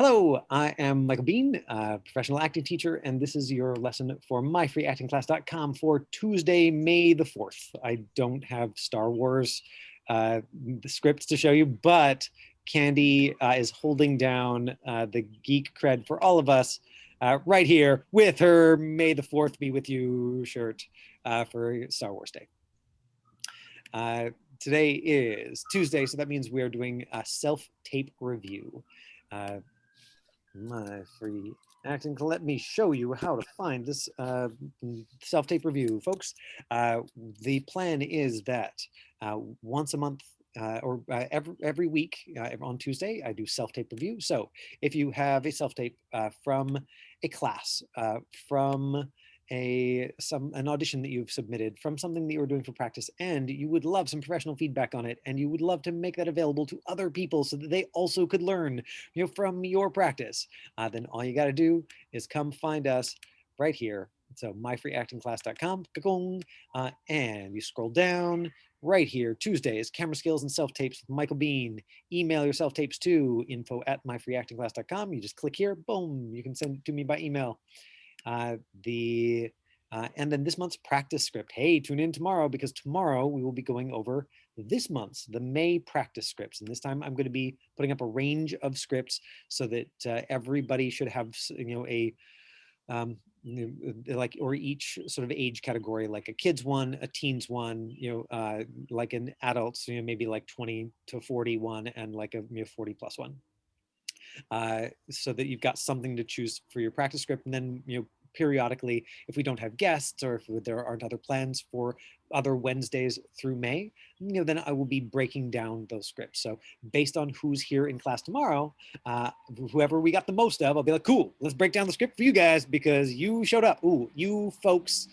Hello, I am Michael Bean, professional acting teacher, and this is your lesson for myfreeactingclass.com for Tuesday, May the 4th. I don't have Star Wars the scripts to show you, but Candy is holding down the geek cred for all of us right here with her May the 4th be with you shirt for Star Wars Day. Today is Tuesday, so that means we are doing a self-tape review. My free acting. Let me show you how to find this self-tape review, folks. The plan is that once a month or every week on Tuesday, I do self-tape review. So if you have a self-tape from a class, from an audition that you've submitted, from something that you were doing for practice, and you would love some professional feedback on it, and you would love to make that available to other people so that they also could learn, from your practice, then all you got to do is come find us right here. So myfreeactingclass.com, and you scroll down right here. Tuesdays, camera skills and self-tapes with Michael Bean. Email your self-tapes to info@myfreeactingclass.com. You just click here, boom, you can send it to me by email. And then this month's practice script. Hey, tune in tomorrow because tomorrow we will be going over this month's, the May practice scripts. And this time I'm going to be putting up a range of scripts so that everybody should have, or each sort of age category, like a kids one, a teens one, like an adults, maybe like 20 to 41 and like a 40 plus one. So that you've got something to choose for your practice script. And then, periodically, if we don't have guests or if there aren't other plans for other Wednesdays through May, then I will be breaking down those scripts. So based on who's here in class tomorrow, whoever we got the most of, I'll be like, cool, let's break down the script for you guys because you showed up. Ooh, you folks,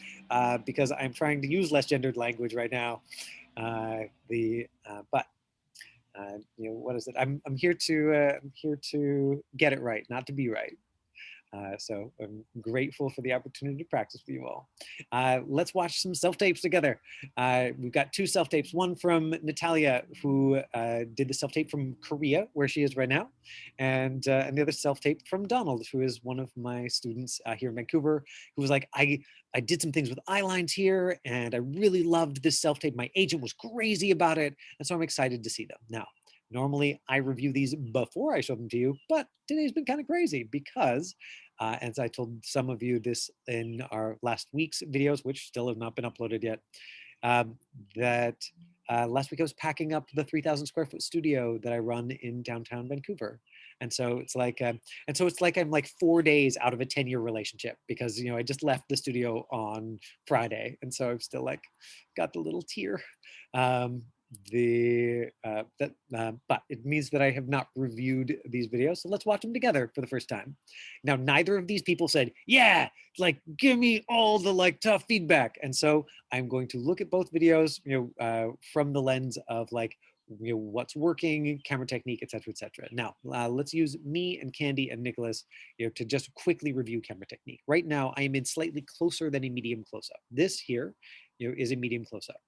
because I'm trying to use less gendered language right now. What is it? I'm here to get it right, not to be right. So I'm grateful for the opportunity to practice with you all. Let's watch some self-tapes together. We've got two self-tapes, one from Natalya, who did the self-tape from Korea, where she is right now, and the other self-tape from Donald, who is one of my students here in Vancouver, who was like, I did some things with eyelines here, and I really loved this self-tape. My agent was crazy about it, and so I'm excited to see them. Now, normally I review these before I show them to you, but today's been kind of crazy because as I told some of you this in our last week's videos, which still have not been uploaded yet, that last week I was packing up the 3,000 square foot studio that I run in downtown Vancouver. And so it's like, I'm like 4 days out of a 10-year relationship because, I just left the studio on Friday. And so I've still like got the little tear. But it means that I have not reviewed these videos. So let's watch them together for the first time. Now, neither of these people said, yeah, like, give me all the like tough feedback. And so I'm going to look at both videos, from the lens of like, what's working, camera technique, et cetera, et cetera. Now, let's use me and Candy and Nicholas, to just quickly review camera technique. Right now, I am in slightly closer than a medium close-up. This here, is a medium close-up,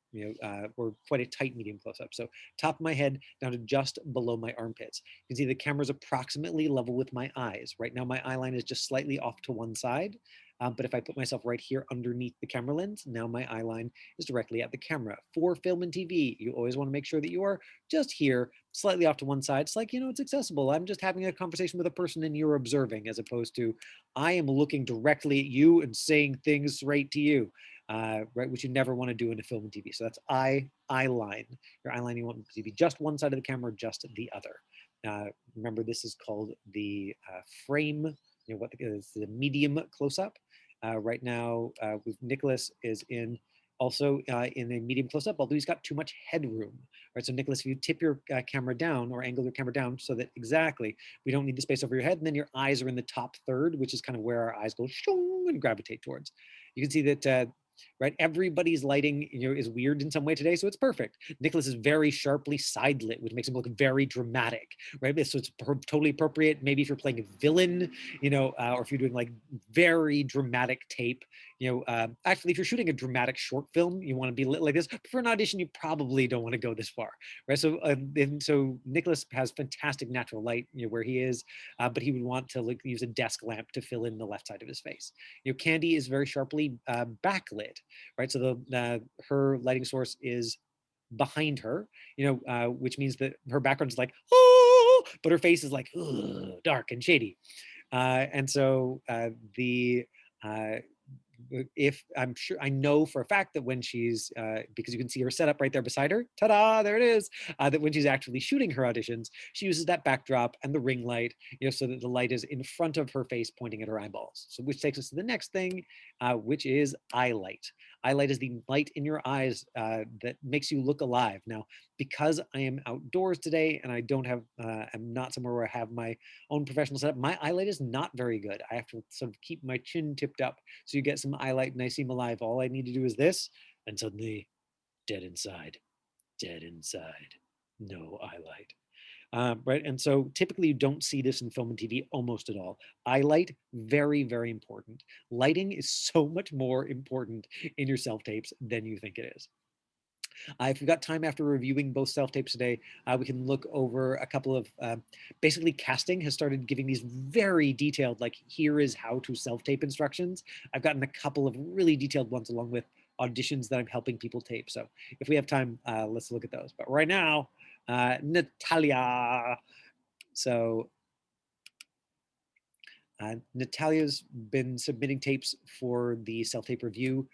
or quite a tight medium close-up. So top of my head down to just below my armpits. You can see the camera's approximately level with my eyes. Right now, my eye line is just slightly off to one side. But if I put myself right here underneath the camera lens, now my eye line is directly at the camera. For film and TV, you always want to make sure that you are just here, slightly off to one side. It's like, it's accessible. I'm just having a conversation with a person and you're observing, as opposed to I am looking directly at you and saying things right to you. Right, which you never want to do in a film and TV. So that's eye line. Your eye line, you want to be just one side of the camera, just the other. Remember, this is called the frame. What is the medium close-up? Right now, with Nicholas is also in a medium close-up, although he's got too much headroom. Right, so Nicholas, if you tip your camera down or angle your camera down so that exactly we don't need the space over your head, and then your eyes are in the top third, which is kind of where our eyes go and gravitate towards. You can see that. Right, everybody's lighting is weird in some way today, so it's perfect. Nicholas is very sharply side lit, which makes him look very dramatic, right? So it's totally appropriate. Maybe if you're playing a villain, or if you're doing like very dramatic tape, Actually, if you're shooting a dramatic short film, you want to be lit like this. But for an audition, you probably don't want to go this far, right? So Nicholas has fantastic natural light, where he is, but he would want to use a desk lamp to fill in the left side of his face. Candy is very sharply backlit, right? So her lighting source is behind her, which means that her background is like, oh, but her face is like dark and shady. And so if I'm sure, I know for a fact that when she's, because you can see her setup right there beside her, ta-da, there it is, that when she's actually shooting her auditions, she uses that backdrop and the ring light, so that the light is in front of her face pointing at her eyeballs. So which takes us to the next thing, which is eyelight. Eyelight is the light in your eyes that makes you look alive. Now, because I am outdoors today and I don't have, I'm not somewhere where I have my own professional setup, my eyelight is not very good. I have to sort of keep my chin tipped up so you get some eyelight and I seem alive. All I need to do is this, and suddenly dead inside, no eyelight. Right, and so typically you don't see this in film and TV almost at all. Eyelight, very, very important. Lighting is so much more important in your self-tapes than you think it is. If we've got time after reviewing both self-tapes today, we can look over a couple of, basically casting has started giving these very detailed, like here is how to self-tape instructions. I've gotten a couple of really detailed ones along with auditions that I'm helping people tape. So if we have time, let's look at those. But right now, Natalya. So Natalya's been submitting tapes for the self-tape review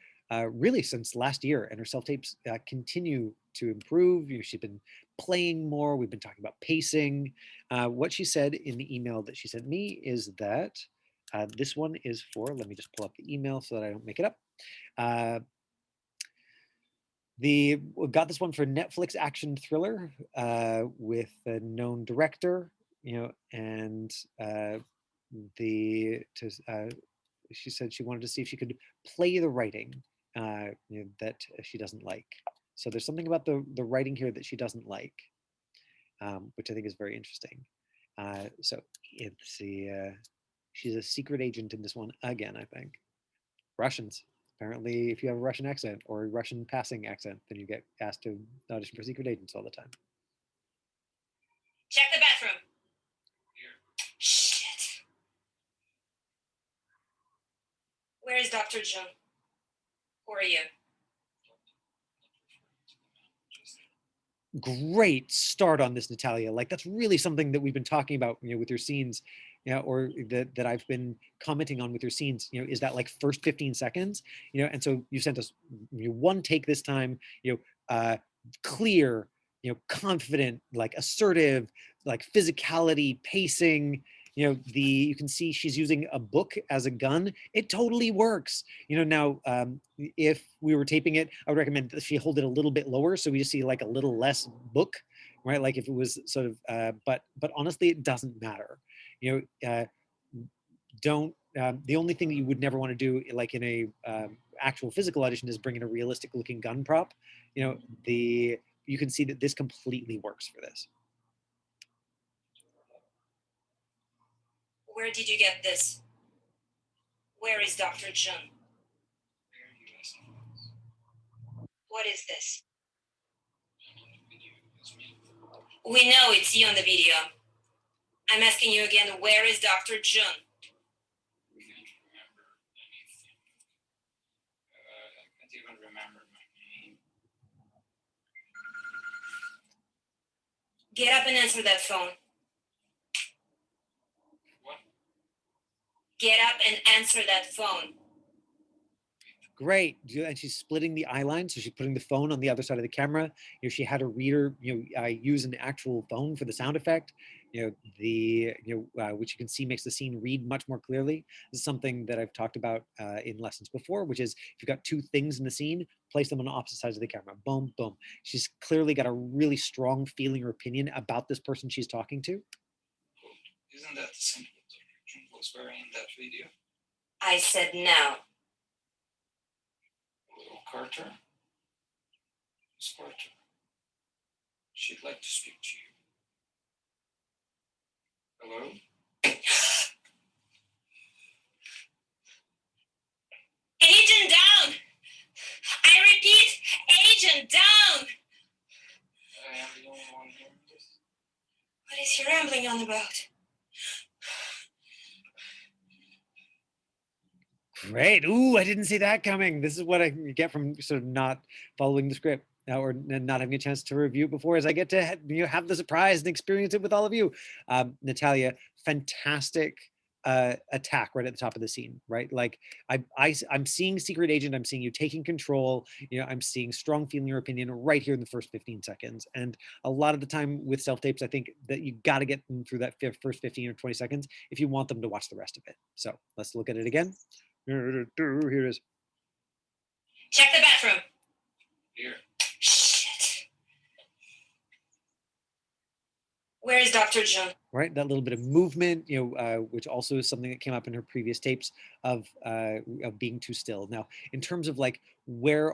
really since last year, and her self-tapes continue to improve. She's been playing more. We've been talking about pacing. What she said in the email that she sent me is that this one is for, let me just pull up the email so that I don't make it up. We got this one for Netflix action thriller with a known director, and she said she wanted to see if she could play the writing that she doesn't like. So there's something about the writing here that she doesn't like, which I think is very interesting. So it's she's a secret agent in this one again, I think. Russians. Apparently, if you have a Russian accent or a Russian passing accent, then you get asked to audition for secret agents all the time. Check the bathroom. Shit. Where is Dr. Jung? Who are you? Great start on this, Natalya. Like that's really something that we've been talking about, with your scenes, or that I've been commenting on with your scenes, is that like first 15 seconds, and so you sent us one take this time, clear, confident, like assertive, like physicality, pacing, you can see she's using a book as a gun. It totally works. Now if we were taping it, I would recommend that she hold it a little bit lower so we just see like a little less book, right? Like if it was sort of but honestly it doesn't matter. Don't the only thing that you would never want to do, like in a actual physical audition, is bring in a realistic looking gun prop. You can see that this completely works for this. Where did you get this? Where is Dr. Jung? What is this? We know it's you on the video. I'm asking you again, where is Dr. Jung? We can't remember anything. I can't even remember my name. Get up and answer that phone. What? Get up and answer that phone. Great. And she's splitting the eyeline, so she's putting the phone on the other side of the camera. She had a reader, use an actual phone for the sound effect. Which you can see makes the scene read much more clearly. This is something that I've talked about in lessons before, which is if you've got two things in the scene, place them on opposite sides of the camera. Boom, boom. She's clearly got a really strong feeling or opinion about this person she's talking to. Isn't that the same that Jung was wearing in that video? I said no. Little Carter? Miss Carter. She'd like to speak to you. Hello? Agent rambling on about? Great. Ooh, I didn't see that coming. This is what I get from sort of not following the script or not having a chance to review it before, as I get to have the surprise and experience it with all of you. Natalya, fantastic attack right at the top of the scene, right? Like I'm seeing secret agent, I'm seeing you taking control, I'm seeing strong feeling your opinion right here in the first 15 seconds. And a lot of the time with self-tapes, I think that you got to get them through that first 15 or 20 seconds if you want them to watch the rest of it. So let's look at it again. Here it is. Check the bathroom. Here. Shit. Where is Dr. John? Right, that little bit of movement, which also is something that came up in her previous tapes of being too still. Now, in terms of like where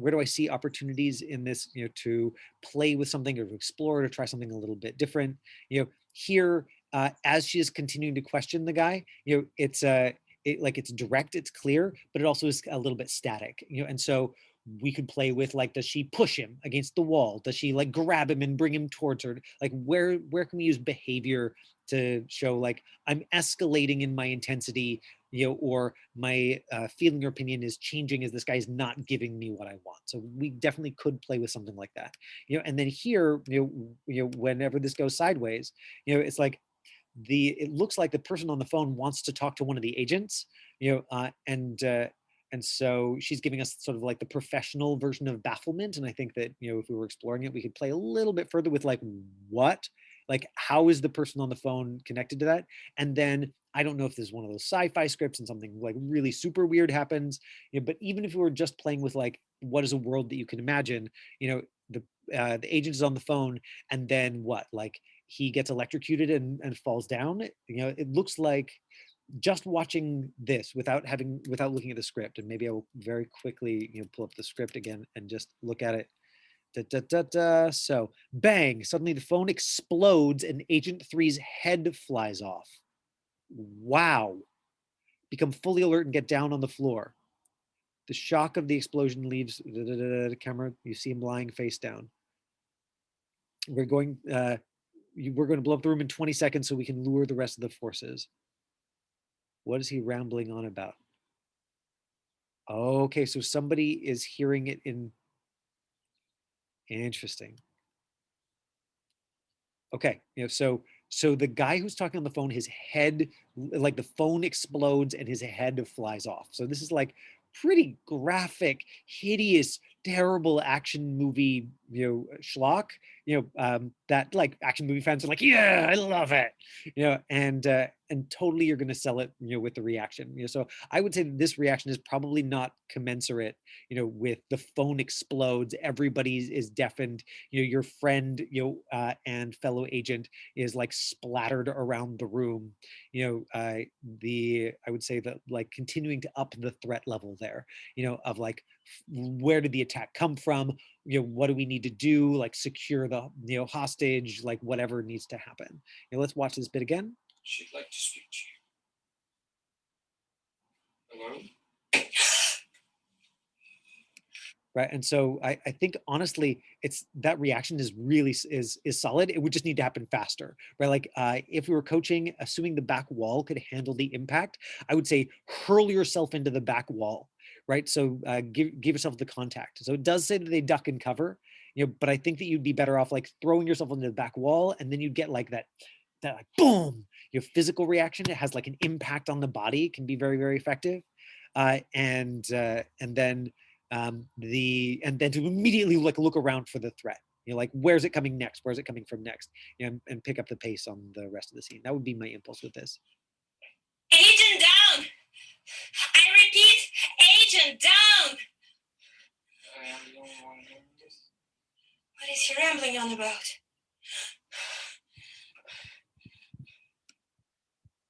do I see opportunities in this, to play with something or to explore or to try something a little bit different, here as she is continuing to question the guy, it's it's direct, it's clear, but it also is a little bit static, and so we could play with like, does she push him against the wall? Does she like grab him and bring him towards her? Like where can we use behavior to show like I'm escalating in my intensity, or my feeling or opinion is changing as this guy's not giving me what I want. So we definitely could play with something like that, and then here, whenever this goes sideways, it's like it looks like the person on the phone wants to talk to one of the agents, and so she's giving us sort of like the professional version of bafflement. And I think that, if we were exploring it, we could play a little bit further with like, how is the person on the phone connected to that? And then I don't know if this is one of those sci-fi scripts and something like really super weird happens, but even if we were just playing with like, what is a world that you can imagine, the agent is on the phone and then what, like he gets electrocuted and falls down. It looks like just watching this without looking at the script, and maybe I'll very quickly pull up the script again and just look at it. So bang, suddenly the phone explodes and Agent 3's head flies off. Wow. Become fully alert and get down on the floor. The shock of the explosion leaves the camera. You see him lying face down. We're going to blow up the room in 20 seconds so we can lure the rest of the forces. What is he rambling on about? Okay, so somebody is hearing it in. Interesting. Okay, so the guy who's talking on the phone, his head, like the phone explodes and his head flies off. So this is like pretty graphic, hideous, terrible action movie, schlock, that like action movie fans are like, yeah, I love it, and totally you're going to sell it, with the reaction. So I would say that this reaction is probably not commensurate, with the phone explodes, everybody is deafened, your friend, and fellow agent is like splattered around the room. I would say that like continuing to up the threat level there, of like, where did the attack come from? What do we need to do? Like secure the, hostage, like whatever needs to happen. Let's watch this bit again. She'd like to speak to you. Hello? Right, and so I think honestly, it's that reaction is really is solid. It would just need to happen faster, right? Like if we were coaching, assuming the back wall could handle the impact, I would say hurl yourself into the back wall, right? So give yourself the contact. So it does say that they duck and cover, but I think that you'd be better off like throwing yourself into the back wall, and then you'd get like that like boom, your physical reaction. It has like an impact on the body, can be very, very effective, and then to immediately like look around for the threat, like where's it coming next, where's it coming from next, and pick up the pace on the rest of the scene. That would be my impulse with this. Agent down! I repeat, agent down! I am the only one doing this. What is he rambling on about?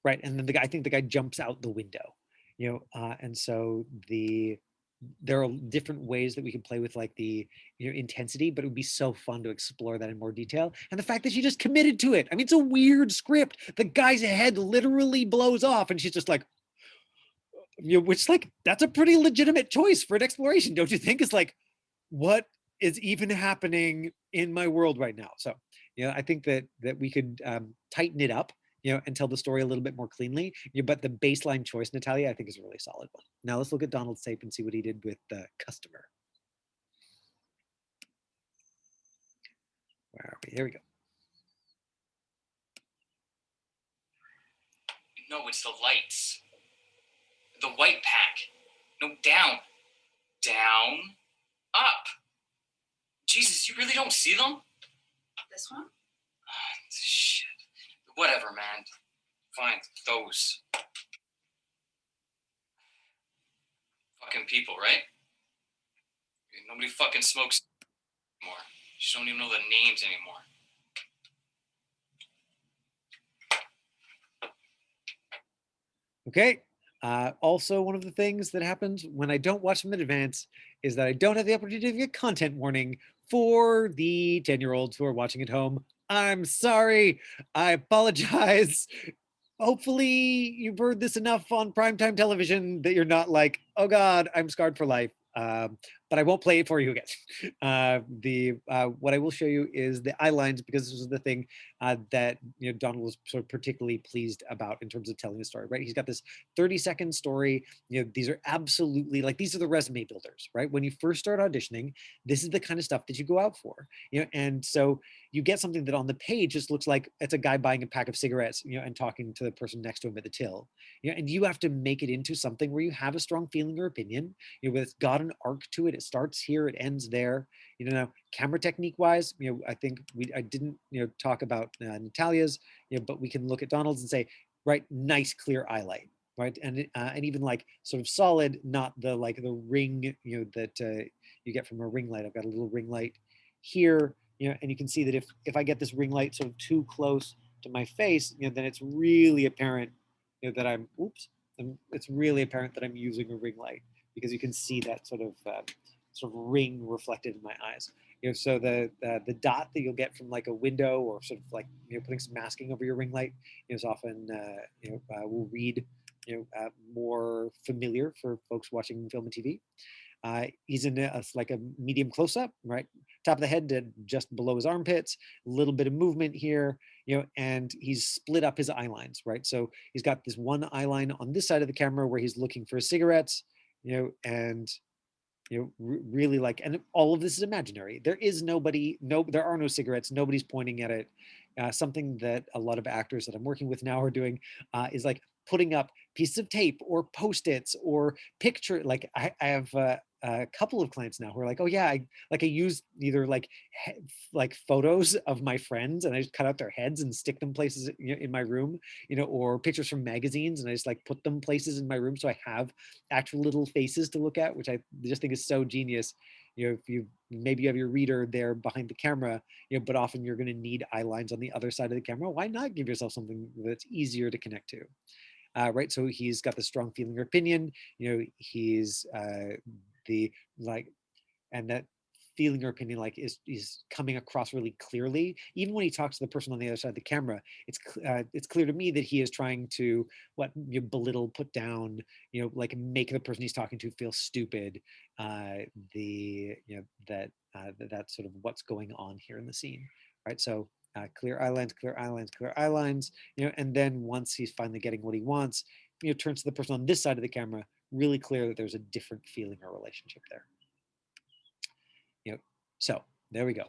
Right, and then I think the guy jumps out the window, and so there are different ways that we can play with like the intensity, but it would be so fun to explore that in more detail. And the fact that she just committed to it. I mean, it's a weird script. The guy's head literally blows off and she's just like, which like, that's a pretty legitimate choice for an exploration, don't you think? It's like, what is even happening in my world right now? So I think that we could tighten it up, and tell the story a little bit more cleanly. But the baseline choice, Natalya, I think is a really solid one. Now let's look at Donald's tape and see what he did with the customer. Where are we? Here we go. No, it's the lights. The white pack. No, down. Down. Up. Jesus, you really don't see them? This one? Shit. Whatever, man. Fine, those. Fucking people, right? Nobody fucking smokes anymore. You just don't even know the names anymore. Okay. Also, one of the things that happens when I don't watch them in advance is that I don't have the opportunity to get content warning for the 10-year-olds who are watching at home. I'm sorry. I apologize. Hopefully you've heard this enough on primetime television that you're not like, oh God, I'm scarred for life. But I won't play it for you again. What I will show you is the eye lines, because this was the thing that Donald was sort of particularly pleased about in terms of telling the story. Right, he's got this 30-second story. These are absolutely like, these are the resume builders. Right, when you first start auditioning, this is the kind of stuff that you go out for. And so you get something that on the page just looks like it's a guy buying a pack of cigarettes, and talking to the person next to him at the till. And you have to make it into something where you have a strong feeling or opinion. It's got an arc to it. It starts here, it ends there. Now camera technique wise, I think I didn't talk about Natalya's, but we can look at Donald's and say, right, nice clear eyelight, right, and even like sort of solid, not the like the ring that you get from a ring light. I've got a little ring light here, and you can see that if I get this ring light sort of too close to my face, then it's really apparent that I'm it's really apparent that I'm using a ring light, because you can see that sort of ring reflected in my eyes. So the dot that you'll get from like a window, or sort of like putting some masking over your ring light, is often will read more familiar for folks watching film and TV. He's in like a medium close up, right? Top of the head to just below his armpits, a little bit of movement here, and he's split up his eye lines, right? So he's got this one eye line on this side of the camera where he's looking for cigarettes, and really like, and all of this is imaginary. There is nobody, there are no cigarettes, nobody's pointing at it. Something that a lot of actors that I'm working with now are doing is like putting up pieces of tape or post-its or picture. Like I have a couple of clients now who are like, oh yeah, I use either like like photos of my friends, and I just cut out their heads and stick them places in my room, or pictures from magazines, and I just like put them places in my room so I have actual little faces to look at, which I just think is so genius. If you maybe you have your reader there behind the camera, but often you're going to need eye lines on the other side of the camera. Why not give yourself something that's easier to connect to? Right, so he's got the strong feeling or opinion. He's the like, and that feeling or opinion like is coming across really clearly. Even when he talks to the person on the other side of the camera, it's clear to me that he is trying to belittle, put down, like make the person he's talking to feel stupid. That's sort of what's going on here in the scene, right? So clear eye lines, clear eye lines, clear eye lines, and then once he's finally getting what he wants, turns to the person on this side of the camera, really clear that there's a different feeling or relationship there. So there we go.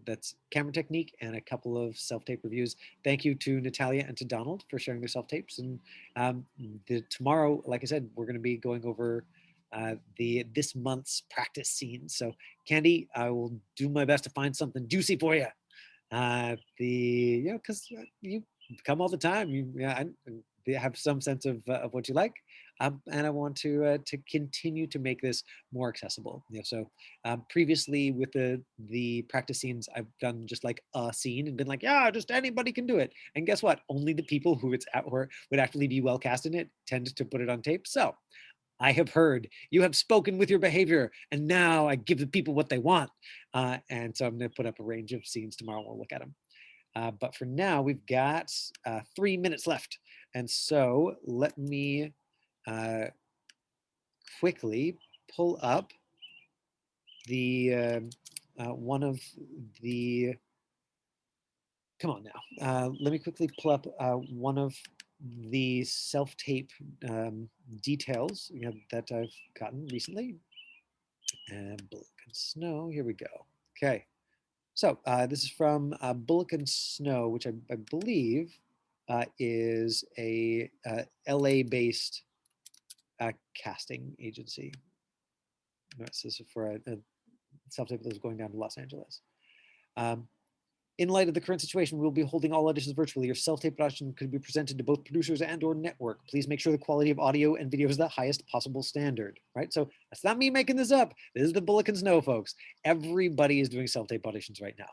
That's camera technique and a couple of self-tape reviews. Thank you to Natalya and to Donald for sharing their self-tapes. And tomorrow, like I said, we're going to be going over this month's practice scenes. So Candy, I will do my best to find something juicy for you. Because you come all the time. I have some sense of what you like, and I want to continue to make this more accessible. So previously with the practice scenes, I've done just like a scene and been like, yeah, just anybody can do it. And guess what? Only the people who would actually be well cast in it tend to put it on tape. So I have heard, you have spoken with your behavior, and now I give the people what they want. And so I'm going to put up a range of scenes tomorrow. We'll look at them. But for now, we've got 3 minutes left. And so let me quickly pull up the one of the come on now. Let me quickly pull up one of the self-tape details that I've gotten recently. And Bullock and Snow, here we go. Okay, so this is from Bullock and Snow, which I believe is a LA-based casting agency. This is for a self-tape that was going down to Los Angeles. In light of the current situation, we'll be holding all auditions virtually. Your self-tape audition could be presented to both producers and or network. Please make sure the quality of audio and video is the highest possible standard, right? So that's not me making this up. This is the Bullock and Snow folks. Everybody is doing self-tape auditions right now,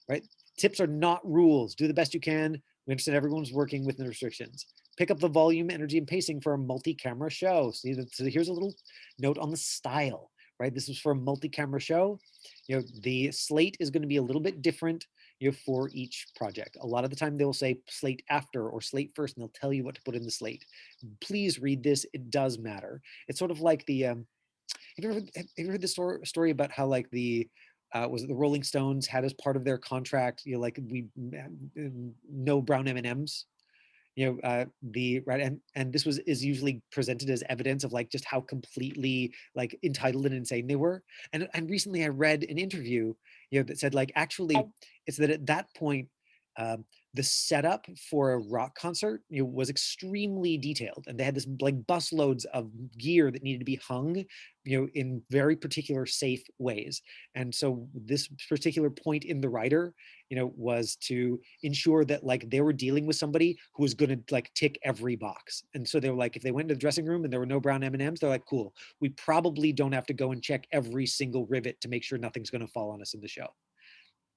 right? Tips are not rules. Do the best you can. We understand everyone's working within restrictions. Pick up the volume, energy, and pacing for a multi-camera show. So here's a little note on the style, right? This is for a multi-camera show. The slate is going to be a little bit different for each project. A lot of the time they will say slate after or slate first, and they'll tell you what to put in the slate. Please read this. It does matter. It's sort of like the, have you heard the story about how like the, was it the Rolling Stones had as part of their contract, like no brown M&Ms, the right, and this is usually presented as evidence of like just how completely like entitled and insane they were. And recently I read an interview that said like actually it's that at that point um, the setup for a rock concert was extremely detailed, and they had this like busloads of gear that needed to be hung in very particular safe ways. And so this particular point in the writer was to ensure that like they were dealing with somebody who was going to like tick every box. And so they were like, if they went into the dressing room and there were no brown M&Ms, they're like, cool, we probably don't have to go and check every single rivet to make sure nothing's going to fall on us in the show.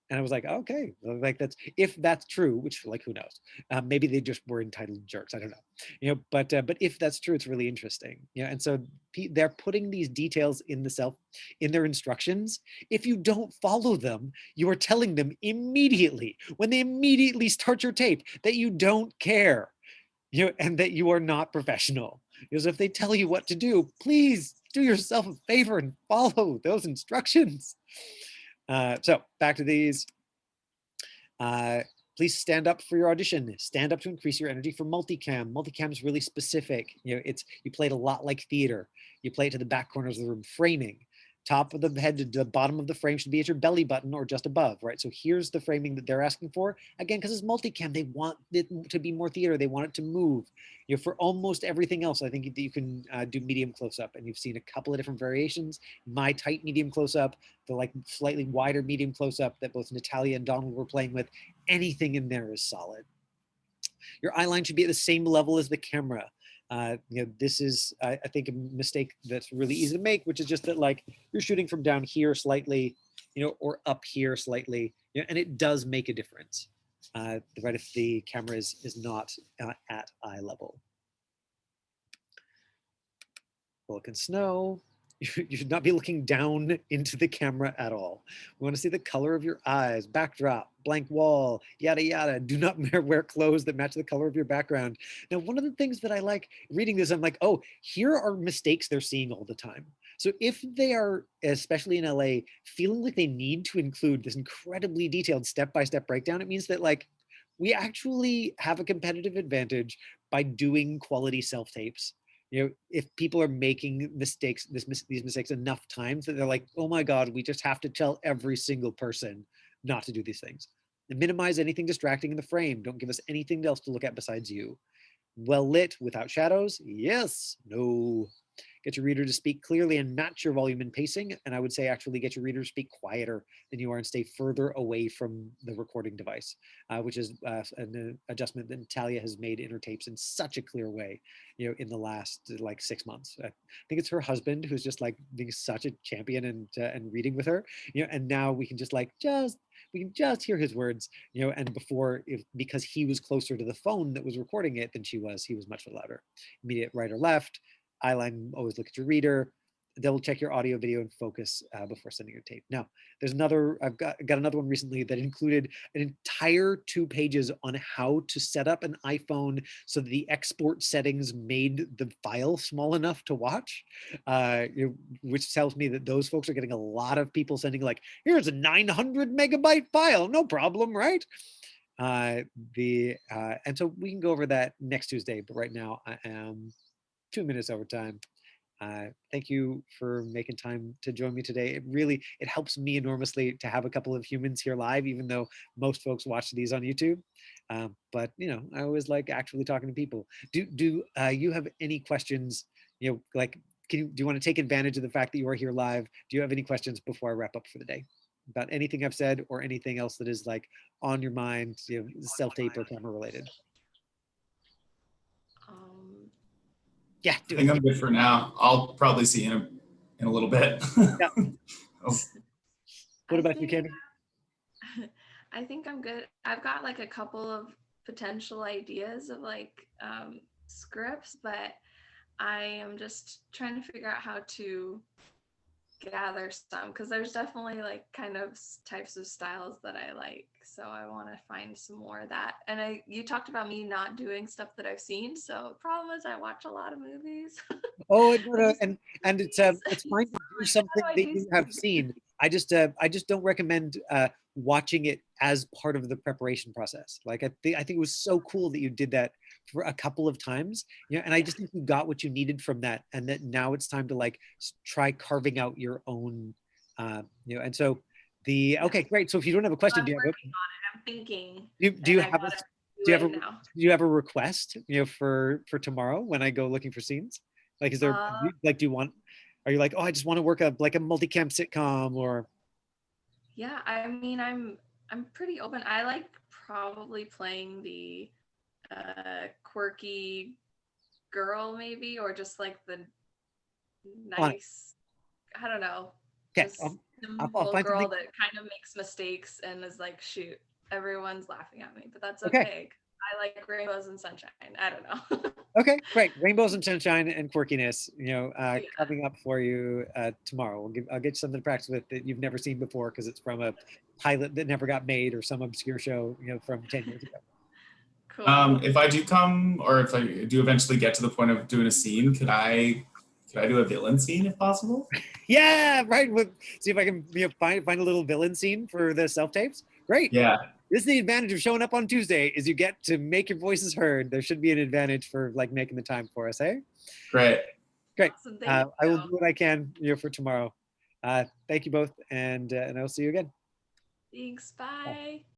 And I was like, okay, like if that's true, which like who knows, maybe they just were entitled jerks. I don't know, but if that's true, it's really interesting. And so they're putting these details in their instructions. If you don't follow them, you are telling them immediately when they immediately start your tape that you don't care, and that you are not professional. Because if they tell you what to do, please do yourself a favor and follow those instructions. So back to these. Please stand up for your audition. Stand up to increase your energy for multicam. Multicam is really specific. You play it a lot like theater. You play it to the back corners of the room. Framing. Top of the head to the bottom of the frame should be at your belly button or just above, right? So here's the framing that they're asking for. Again, because it's multicam, they want it to be more theater. They want it to move. For almost everything else, I think you can do medium close-up, and you've seen a couple of different variations. My tight medium close-up, the like slightly wider medium close-up that both Natalya and Donald were playing with. Anything in there is solid. Your eyeline should be at the same level as the camera. This is, I think, a mistake that's really easy to make, which is just that like you're shooting from down here slightly, or up here slightly, and it does make a difference, right, if the camera is not at eye level. Bullock and Snow. You should not be looking down into the camera at all. We want to see the color of your eyes, backdrop, blank wall, yada, yada. Do not wear clothes that match the color of your background. Now, one of the things that I like reading this, I'm like, oh, here are mistakes they're seeing all the time. So if they are, especially in LA, feeling like they need to include this incredibly detailed step-by-step breakdown, it means that like we actually have a competitive advantage by doing quality self-tapes. If people are making mistakes, these mistakes enough times that they're like, oh my God, we just have to tell every single person not to do these things. And minimize anything distracting in the frame. Don't give us anything else to look at besides you. Well lit without shadows? Yes, no. Get your reader to speak clearly and match your volume and pacing. And I would say actually get your reader to speak quieter than you are and stay further away from the recording device, which is an adjustment that Natalya has made in her tapes in such a clear way, in the last like 6 months. I think it's her husband who's just like being such a champion and reading with her, and now we can just we can just hear his words, and before, because he was closer to the phone that was recording it than he was much louder. Immediate right or left, eyeline, always look at your reader, double check your audio, video, and focus before sending your tape. Now, there's I've got another one recently that included an entire 2 pages on how to set up an iPhone so that the export settings made the file small enough to watch, which tells me that those folks are getting a lot of people sending like, here's a 900 megabyte file, no problem, right? And so we can go over that next Tuesday, but right now I am 2 minutes over time. Thank you for making time to join me today. It helps me enormously to have a couple of humans here live, even though most folks watch these on YouTube. But I always like actually talking to people. Do you have any questions? Like, do you want to take advantage of the fact that you are here live? Do you have any questions before I wrap up for the day about anything I've said or anything else that is like on your mind, self-tape or camera related? Yeah, I think I'm good for now. I'll probably see you in a little bit. Yeah. Oh. What about you, Candy? I think I'm good. I've got like a couple of potential ideas of like scripts, but I am just trying to figure out how to gather some, because there's definitely like kind of types of styles that I like, so I want to find some more of that. And you talked about me not doing stuff that I've seen, so the problem is I watch a lot of movies. Oh, no, and it's fine to do something How do I that do you have seen. I just don't recommend watching it as part of the preparation process. Like I think it was so cool that you did that for a couple of times, and I just think you got what you needed from that, and that now it's time to like try carving out your own, and so okay, great. So if you don't have a question, I'm do you have working on it. I'm thinking. do you and I have gotta do you do have it a now. do you have a request for tomorrow when I go looking for scenes? Like, is there like, are you like, oh, I just want to work like a multicam sitcom, or? Yeah, I mean, I'm pretty open. I like probably playing the quirky girl maybe, or just like the nice, I don't know, Okay, just I'll simple find girl something. that kind of makes mistakes and is like, shoot, everyone's laughing at me, but that's Okay. okay. I like rainbows and sunshine. I don't know. Okay, great. Rainbows and sunshine and quirkiness, Yeah. coming up for you tomorrow. I'll get you something to practice with that you've never seen before, because it's from a pilot that never got made or some obscure show, from 10 years ago. Cool. If I do come, or if I do eventually get to the point of doing a scene, could I do a villain scene if possible? Yeah, right. See if I can find a little villain scene for the self-tapes. Great. Yeah. This is the advantage of showing up on Tuesday, is you get to make your voices heard. There should be an advantage for like making the time for us, hey? Great. Great. Awesome, I thank will you. do what I can for tomorrow. Thank you both, and I'll see you again. Thanks, bye.